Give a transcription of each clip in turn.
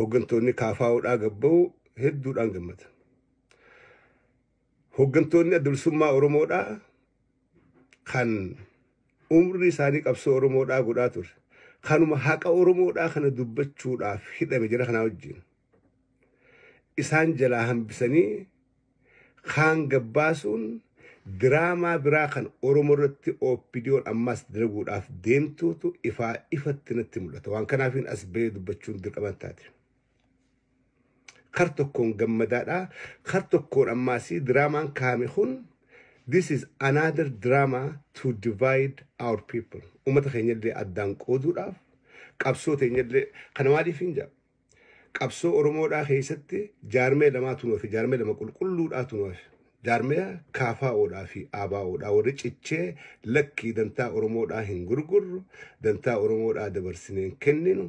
hooggantoonni kaafaa'uudhaa gabba'u hedduudhaan gammada. Hooggantoonni adda bilisummaa Oromoodhaa kan umrii isaanii qabsoo Oromoodhaa godhaa ture. Kanuma haqa Oromoodhaa kana dubbachuudhaaf hidhame jira kanaa wajjin. Isaan jalaa hambisanii kaan gabbaasuun diraamaa biraa kan Oromoo irratti OPDO'n ammas dalaguudhaaf deemtuutu ifatti natti mul'ata. Waan kanaafiin as bahee dubbachuun dirqama taate. Kar tokkoon gammadaadhaa, kar tokkoon ammaasii diraamaan kaame kun this is another drama to divide our people. Uummata keenyallee addaan qooduudhaaf qabsoo teenyallee kana maaliif hin jedhu? Qabsoo Oromoodhaa keessatti jaarmee lamaatu nuuf jaarmee lama qulqulluudhaatu nuuf jaarmee kaafaa'oodhaa fi ABO'dhaa warri cichee lakkii dantaa Oromoodhaa hin gurgurru dantaa Oromoodhaa dabarsinee hin kenninu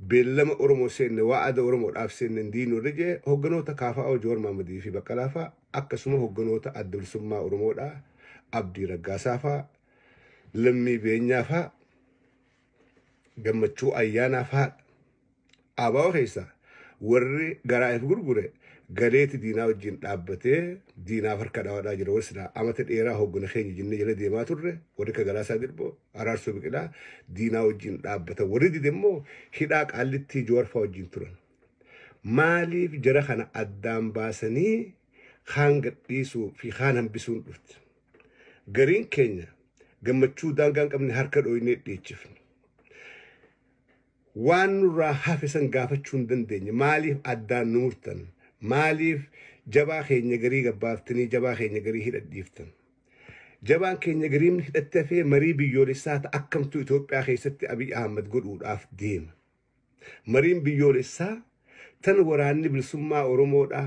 beellama Oromoo seenne waa'ada Oromoodhaaf seenne diinuu rijee hogganoota kaafaa'oo Jowaar Mohammadii fi Baqqalaa fa'a akkasuma hogganoota adda bilisummaa Oromoodhaa Abdii Raggaasaa fa'a Lammii Beenyaa fa'a Gammachuu Ayyaanaa fa'a ABO keessa warri garaa'eef gurgure galeeti diinaa wajjin dhaabbatee diinaaf harka dhawaadhaa jira. Warri silaa amata dheeraa hoggana keenya jennee jala deemaa turre warri akka Galaasaa Dirboo Araarsoo Biqilaa diinaa wajjin dhaabbatan. Warri dide immoo hidhaa Qaallittii Jowaar fa'aa wajjin turan. Maaliif jara kana addaan baasanii kaan gadhiisuu fi kaan hambisuun dhufte? Gariin keenya gammachuu daangaan qabne harka dhooynee dhiyeechifne. Waan nurraa hafe san gaafachuu hin dandeenye. Maaliif addaan nu murtan? Maaliif jabaa keenya garii gabbaaftanii jabaa keenya garii hidhadhiiftan? Jabaan keenya gariin hidhattee hafee marii biyyoolessaa ta'a akkamtu Itoophiyaa keessatti Abiy Ahmad godhuudhaaf deema. Mariin biyyoolessaa tan waraanni bilisummaa Oromoodhaa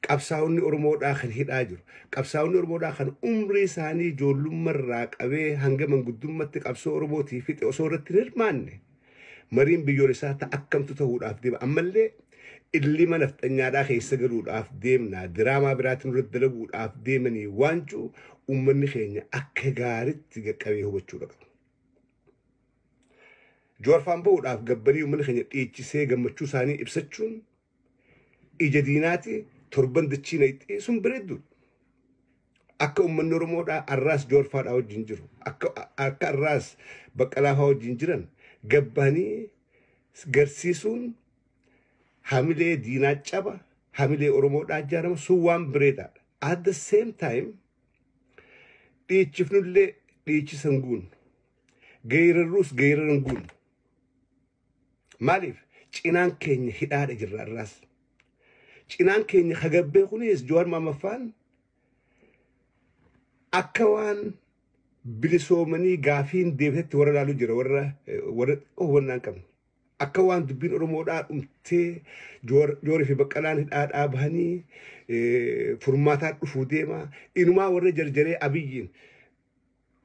qabsaa'onni Oromoodhaa kan hidhaa jiru. Qabsaa'onni Oromoodhaa kan umrii isaanii ijoollummaarraa qabee hanga manguddummaatti qabsoo Oromootii fixe osoo irratti hin hirmaanne. Mariin biyyoolessaa ta'a akkamtu ta'uudhaaf deema. Ammallee illima nafxanyaadhaa keessa galuudhaaf deemnaa diraamaa biraatiin irratti dalaguudhaaf deemanii waancuu uummanni keenya akka gaariitti qaqqabee hubachuu qaba. Jowaar faan ba'uudhaaf gabbarii uummanni keenya dhiichisee gammachuu isaanii ibsachuun ija diinaati torban dachii na ixxeessuun bareedduudha. Akka uummanni Oromoodhaa arraas Jowaar faadhaa wajjin jiru. Akka arraas Baqqalaa fa'aa wajjin jiran gabbanii garsiisuun hamilee diinaa caba hamilee Oromoodhaa ijaarama sun waan bareedaadha. At the same time dhiichifnullee dhiichisan guun geerarruus geeraran guun. Maaliif cinaan keenya hidhaadha jirra arraas. Cinaan keenya hagabbee kunis Jowaar Mohamaffaan akka waan bilisoomanii gaafiin deebisetti warra laaluu jira warra hubannaan qabne. Akka waan dubbiin Oromoodhaa dhumtee Jawaarii fi Baqqalaan hidhaadhaa bahanii furmaataa dhufuu deema. Inumaa warra jarjaree Abiyyiin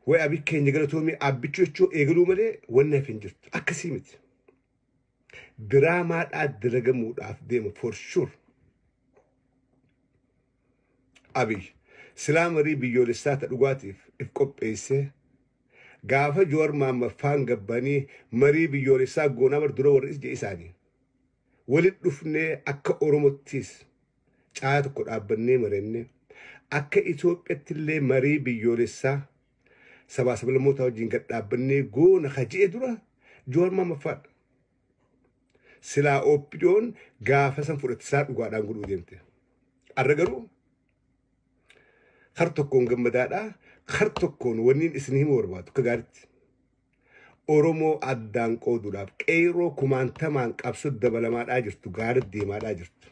way Abiy keenya galatoomee abbichuu jechuu eegaluu malee wanni hafe hin jirtu. Akkasii miti. Diraamaadhaa dalagamuudhaaf deema for sure. Abiy silaa marii biyyoolessaa ta dhugaatiif if qopheessee gaafa Jowaar Mohamaffaan gabbanii marii biyyoolessaa goonaa bar dura warri ija isaanii walit dhufnee akka Oromottis caa tokko dhaabbannee marenne akka Itoophiyaatti illee marii biyyoolessaa sabaa sablammootaa wajjin gad dhaabbannee goona hajee dura Jowaar Mohamaffaan silaa OPDO'n gaafa san fudhatisaa dhugaadhaan godhuu deemte. Arra garuu kar tokkoon gammadaadhaa. Kar tokkoon wanniin isin himu barbaadu akka gaariitti Oromoo addaan qooduudhaaf qeeroo kumaantamaan qabsoo dabalamaadhaa jirtu gaariitti deemaadhaa jirtu.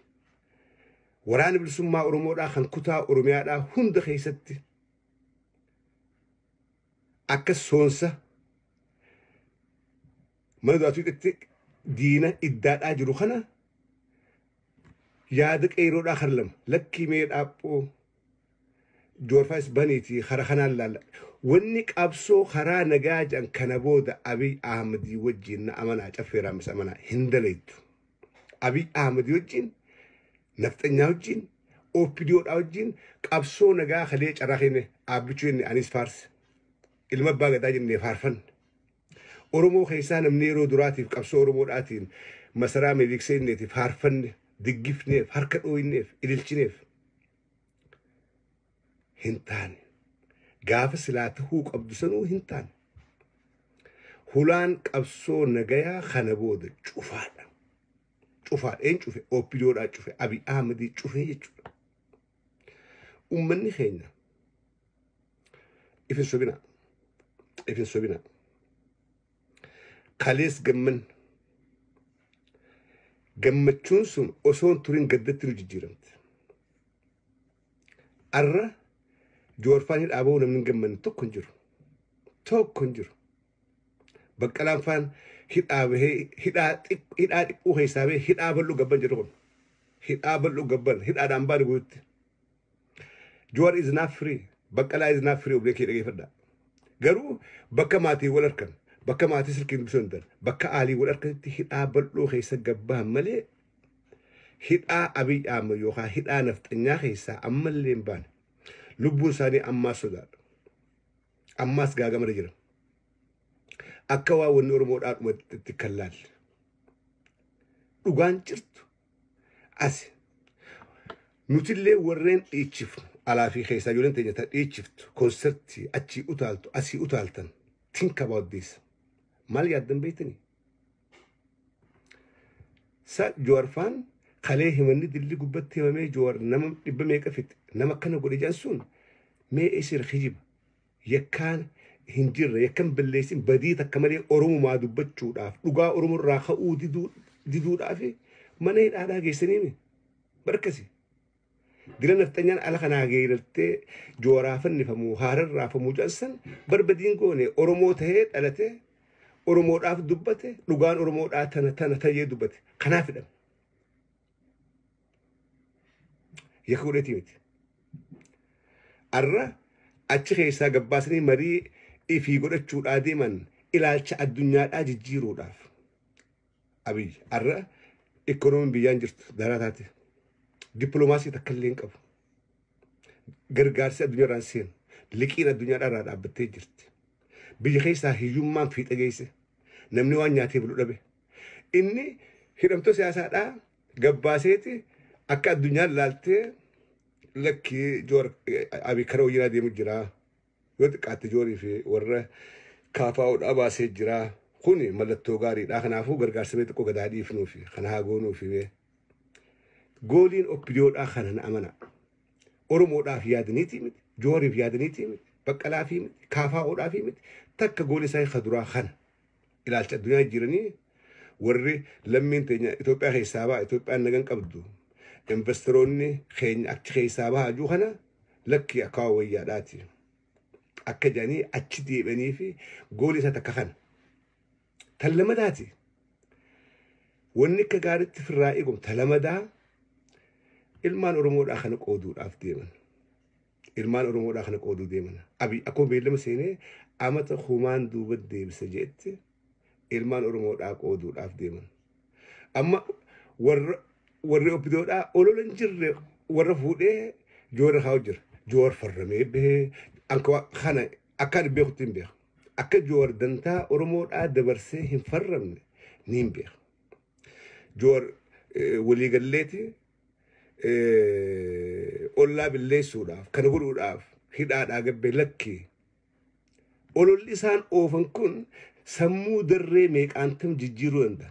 Waraana bilisummaa Oromoodhaa kan kutaa Oromiyaadhaa hunda keessatti akka soonsa mana du'aatuutti diina iddaadhaa jiru kana yaada qeeroodhaa kan lama lakkii mee dhaaphoo Jowaar faayis baniitii hara kanaan laalla. Wanni qabsoo karaa nagaa jedhan kana booda Abiy Ahmadii wajjin na amanaa caffeeraa mis amanaa hin dalaytu. Abiy Ahmadii wajjin nafxanyaa wajjin OPDO'dhaa wajjin qabsoo nagaa kalee carraa keenya abbichuu jenne anis faarse. Ilma abbaa gadaa jennee faarfanne. Oromoo keessaa namni yeroo duraatiif qabsoo Oromoodhaatiin masaraa milikseenneetiif haarfanne diggifneef harka dhooyinneef ililchineef hin taane gaafa silaa tahuu qabdu sanuu hin taane hulaan qabsoo nagayaa kana booda cufaadha. Cufaadha een cufe OPDOdhaa cufe Abiy Ahmedii cufe jechuudha. Ummanni keenya ifin sobina kalees gammachuun sun osoon turin gaddatti nu jijjiiramte. Arra Joorfaan hidhaaboo namni gammanne tokko hin jiru. Baqqalaan faan hidhaa xiqqoo keessaa bahee hidhaa bal'uu gabban jedhu kun. Hidhaa bal'uu gabban hidhaadhaan baane guutti. Joor is not free. Baqqalaa is not free oblee kee dhageeffadhaa. Garuu bakka maatii wal harkan bakka maatii silkiin dubbisuu hin danda'an bakka aalii wal harkanitti hidhaa bal'oo keessa gabbaan malee hidhaa Abiy Ahmed yookaan hidhaa nafxanyaa keessaa ammallee hin baane. Lubbuun isaanii ammaas sodaadha. Ammaas gaagamara jira. Akka waa wanni Oromoodhaa dhumatti kan laalle. Dhugaan jirtu asi. Nutillee warreen dhiichifnu alaa fi keessaa ijoolleen teenya ta dhiichiftu konsertii achii utaaltu asii utaaltan think about this. Maal yaaddan beektanii? Sa Joorfaan kalee himanni dilli gubbatti himamee Joor nama dhibba meeqa fixe nama kana godhe jansuun mee isir khijiba yakkaan hin jirre yakkan balleessin badii takka malee Oromumaa dubbachuudhaaf dhugaa Oromoo irraa ka'uu diduudhaaf mana hidhaadhaa geessanii barkasi. Dila nafxanyaan ala kanaa geeraltee Jooraa fannifamuu haararraa famuu jansan barbadiin goone Oromoo tahee dhalate Oromoodhaaf dubbate dhugaan Oromoodhaa tana ta'ee dubbate kanaaf hidhame. Yakka godheetii miti. Arra achi keessaa gabbaasanii marii ifii godhachuudhaa deeman ilaalcha addunyaadhaa jijjiiruudhaaf. Abiy arra ikoonomiin biyyaan jirtu daraa taate. Dippiloomaasii takka illee hin qabu. Gargaarsi addunyaarraan seenu liqiin addunyaadhaa dhaabbattee jirti. Biyya keessaa hiyyummaan fiixa geesse namni waan nyaatee bulu dhabe. Inni hidhamtoota siyaasaadhaa gabbaaseeti akka addunyaan laaltee lakki Joor Abiy karaa hojiirra deemu jira. Yoo xiqqaatte Joorii fi warra KFO'dhaa baasee jira. Kuni mallattoo gaariidha. Kanaafuu gargaarsa mee xiqqoo gadaa dhiifnuufi kana haa goonuufi. Gooliin OPDOdhaa kana na amana. Oromoodhaaf yaadaniitii miti. Jooriif yaadaniitii miti. Baqqalaa fi miti. KFO'dhaa fi miti. Takka gooli isaa kaduraa kana. Ilaalcha addunyaa jiranii warri lammiin teenya Itoophiyaa keessaa ba'a. Itoophiyaan nagan qabdu. Investoroonni keenya achi keessaa bahaa jiru kana lakki akka wayyaadhaati. Akka jedhanii achi deebi'anii fi gooli isaa takka kana. Tan lamadaati. Wanni akka gaariitti firraa eegamu tan lamadaa ilmaan Oromoodhaa kana qooduudhaaf deeman. Ilmaan Oromoodhaa kana qooduu deeman. Abiy akkuma beellama seenee amata humaan duuba deebisa jeetti ilmaan Oromoodhaa qooduudhaaf deeman. Amma warri OPDOdhaa olola hin jirre warra fuudhee Joor haa jira. Joor farramee bahee kana akka beekutti hin beeku. Akka Joor dantaa Oromoodhaa dabarsee hin farramne ni hin beeku. Joor waliigalleeti ollaa billeessuudhaaf kana godhuudhaaf hidhaadhaa gabbee lakkii. Ololli isaan oofan kun sammuu darree meeqaantam jijjiiruu danda'a.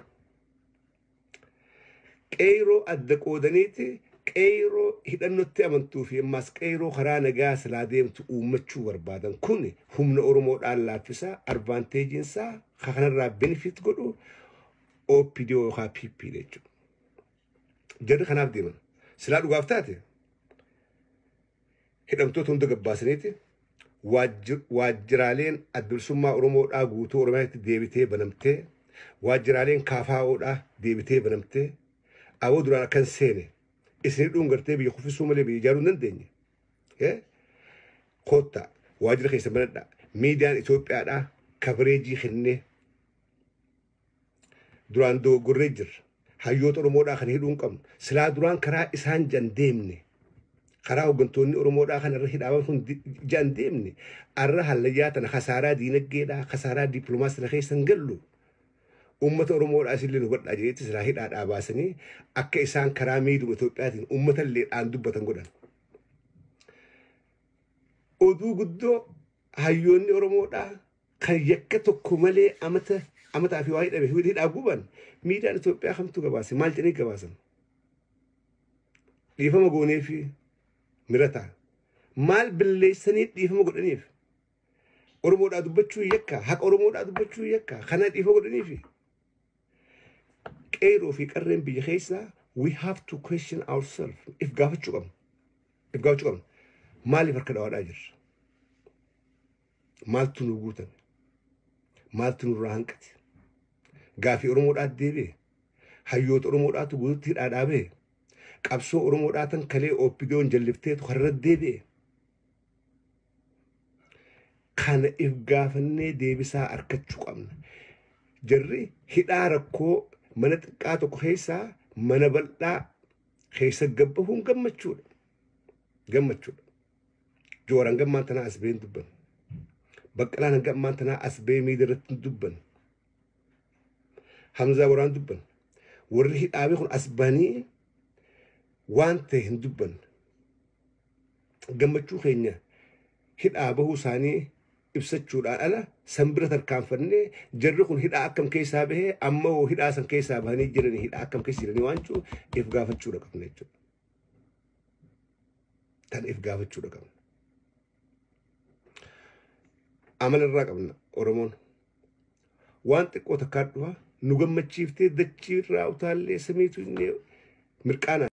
Qeyroo adda qoodaniiti qeyroo hidhannotti amantuu fi ammas qeyroo karaa nagaa silaa deemtu uummachuu barbaadan kun humna Oromoodhaan laaffisaa advaanteejiinsaa kanarraa benefit godhu OPDO yookaan PP jechuudha. Jarri kanaaf deeman. Silaa dhugaaf taate hidhamtoota hunda gabbaasaniiti waajjiraaleen adda Oromoodhaa guutuu Oromiyaatti deebitee banamtee waajjiraaleen KFO'dhaa deebitee banamtee awoo duraan akkan seene isinii dhuungartee biyya kuffisuu malee biyya ijaaruu hin dandeenye. Koottaa waajjira keessa banadhaa miidiyaan Itoophiyaadhaa kabareejii kennee duraan dogoggorree jirra. Hayyoota Oromoodhaa kan hidhuu hin qabnu silaa duraan karaa isaan jan deemne karaa hoggantoonni Oromoodhaa kan irra hidhaaban kun jaan deemne arra hallayyaa tana khasaaraa diinagdeedhaa khasaaraa dippiloomaasii keessan gallu ummata Oromoodhaa isillee hubadhaa jedhetti silaa hidhaadhaa baasanii akka isaan karaa miidhuma Itoophiyaatiin ummata illee dhaan dubbatan godhan. Oduu guddoo hayyoonni Oromoodhaa kan yakka tokko malee amataa fi waa hidhame hidhaa guban miidiyaan Itoophiyaa kamtu gabaase maal jedhanii gabaasan. Dhiifama goonee fi mirata maal billeessanii dhiifama godhaniif Oromoodhaa dubbachuu yakka haqa Oromoodhaa dubbachuu yakka kana dhiifama godhaniif qeeroo fi qarreen biyya keessaa we have to question ourselves if gaafachuu qabna maaliif harka dhawaadhaa jirra maaltu nu guutan maaltu nurraa hanqate gaafii Oromoodhaa deebi'e hayyoota Oromoodhaatu guututti hidhaadhaa ba'e qabsoo Oromoodhaa tan kalee oppidoon jallifteetu har'a deebi'e kana if gaafannee deebisaa argachuu qabna jarri hidhaa rakkoo mana xiqqaa tokko keessaa mana bal'aa keessa gabbahuun gammachuudha jooran gammaan tanaa as ba'een dubban baqqalaan gammaan tanaa as ba'ee miidirratti dubban Hamzaa waraan dubban warri hidhaabee kun as banii waan ta'e hin dubban gammachuu keenya hidhaa bahuu isaanii ibsachuudhaan ala sanbira tarkaanfannee jarri kun hidhaa akkam keessaa bahee amma hoo hidhaa san keessaa bahanii jiranii hidhaa akkam keessa jiranii waan jiru if gaafachuudha qabna jechuudha. Tan if gaafachuudha qabna. Amala irraa qabna Oromoon waan xiqqoo takkaa dhufa nu gammachiiftee dachii irraa utaallee samiitu mirqaana.